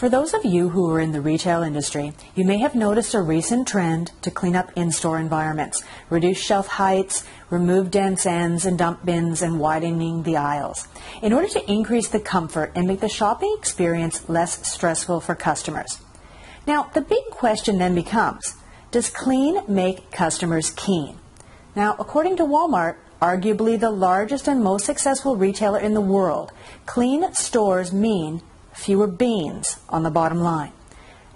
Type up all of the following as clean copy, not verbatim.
For those of you who are in the retail industry, you may have noticed a recent trend to clean up in-store environments, reduce shelf heights, remove dense ends and dump bins, and widening the aisles, in order to increase the comfort and make the shopping experience less stressful for customers. Now, the big question then becomes, does clean make customers keen? Now, according to Walmart, arguably the largest and most successful retailer in the world, clean stores mean fewer beans on the bottom line.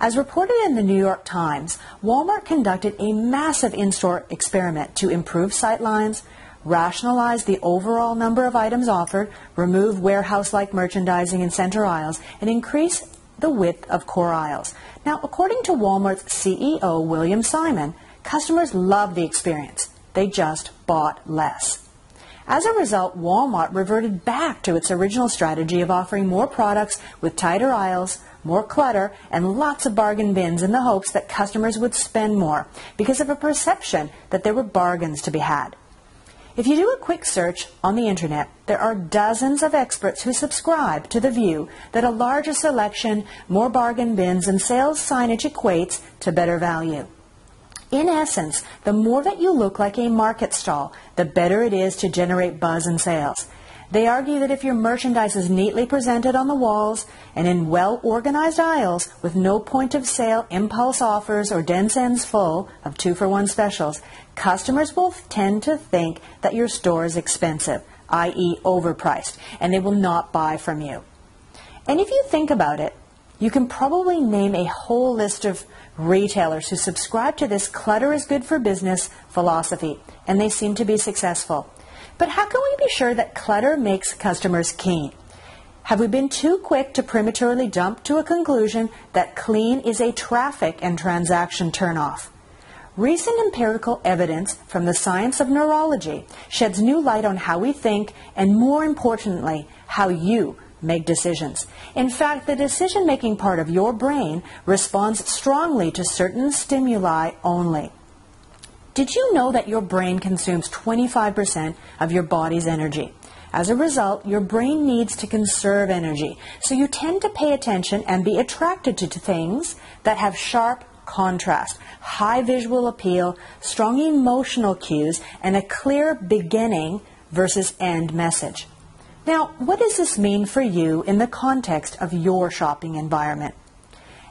As reported in the New York Times, Walmart conducted a massive in-store experiment to improve sight lines, rationalize the overall number of items offered, remove warehouse-like merchandising in center aisles, and increase the width of core aisles. Now, according to Walmart's CEO, William Simon, customers loved the experience. They just bought less. As a result, Walmart reverted back to its original strategy of offering more products with tighter aisles, more clutter, and lots of bargain bins in the hopes that customers would spend more because of a perception that there were bargains to be had. If you do a quick search on the internet, there are dozens of experts who subscribe to the view that a larger selection, more bargain bins, and sales signage equates to better value. In essence, the more that you look like a market stall, the better it is to generate buzz and sales. They argue that if your merchandise is neatly presented on the walls and in well-organized aisles with no point-of-sale impulse offers or dense ends full of 2-for-1 specials, customers will tend to think that your store is expensive, i.e. overpriced, and they will not buy from you. And if you think about it, you can probably name a whole list of retailers who subscribe to this clutter is good for business philosophy, and they seem to be successful. But how can we be sure that clutter makes customers keen? Have we been too quick to prematurely jump to a conclusion that clean is a traffic and transaction turnoff? Recent empirical evidence from the science of neurology sheds new light on how we think and, more importantly, how you make decisions. In fact, the decision-making part of your brain responds strongly to certain stimuli only. Did you know that your brain consumes 25% of your body's energy? As a result, your brain needs to conserve energy, so you tend to pay attention and be attracted to things that have sharp contrast, high visual appeal, strong emotional cues, and a clear beginning versus end message. Now, what does this mean for you in the context of your shopping environment?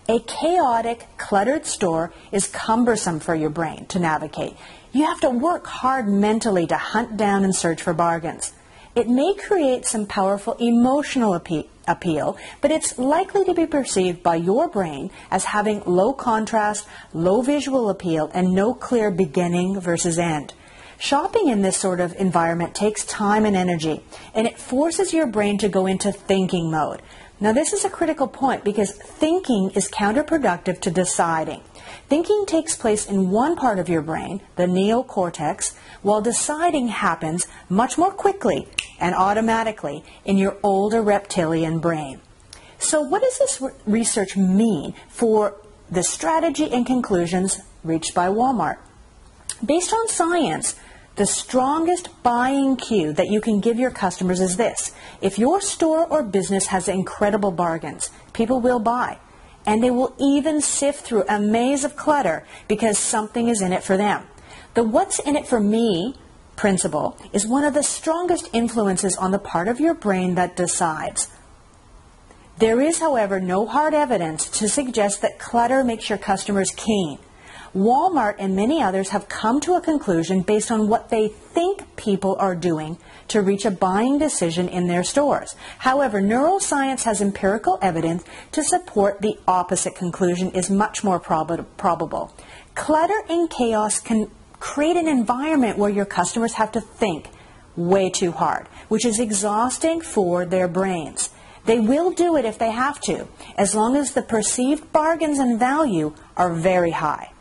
A chaotic, cluttered store is cumbersome for your brain to navigate. You have to work hard mentally to hunt down and search for bargains. It may create some powerful emotional appeal, but it's likely to be perceived by your brain as having low contrast, low visual appeal, and no clear beginning versus end. Shopping in this sort of environment takes time and energy, and it forces your brain to go into thinking mode. Now, this is a critical point because thinking is counterproductive to deciding. Thinking takes place in one part of your brain, the neocortex, while deciding happens much more quickly and automatically in your older reptilian brain. So what does this research mean for the strategy and conclusions reached by Walmart? Based on science, the strongest buying cue that you can give your customers is this. If your store or business has incredible bargains, people will buy. And they will even sift through a maze of clutter because something is in it for them. The what's in it for me principle is one of the strongest influences on the part of your brain that decides. There is, however, no hard evidence to suggest that clutter makes your customers keen. Walmart and many others have come to a conclusion based on what they think people are doing to reach a buying decision in their stores. However, neuroscience has empirical evidence to support the opposite conclusion is much more probable. Clutter and chaos can create an environment where your customers have to think way too hard, which is exhausting for their brains. They will do it if they have to, as long as the perceived bargains and value are very high.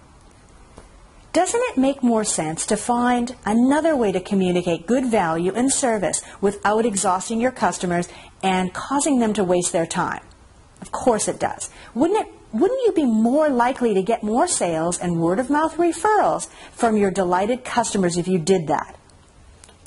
Doesn't it make more sense to find another way to communicate good value and service without exhausting your customers and causing them to waste their time? Of course it does. Wouldn't you be more likely to get more sales and word-of-mouth referrals from your delighted customers if you did that?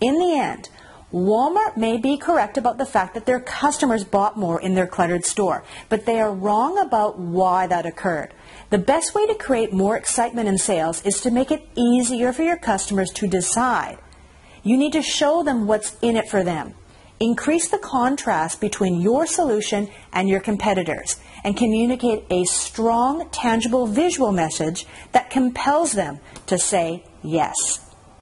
In the end, Walmart may be correct about the fact that their customers bought more in their cluttered store, but they are wrong about why that occurred. The best way to create more excitement in sales is to make it easier for your customers to decide. You need to show them what's in it for them. Increase the contrast between your solution and your competitors and communicate a strong, tangible visual message that compels them to say yes.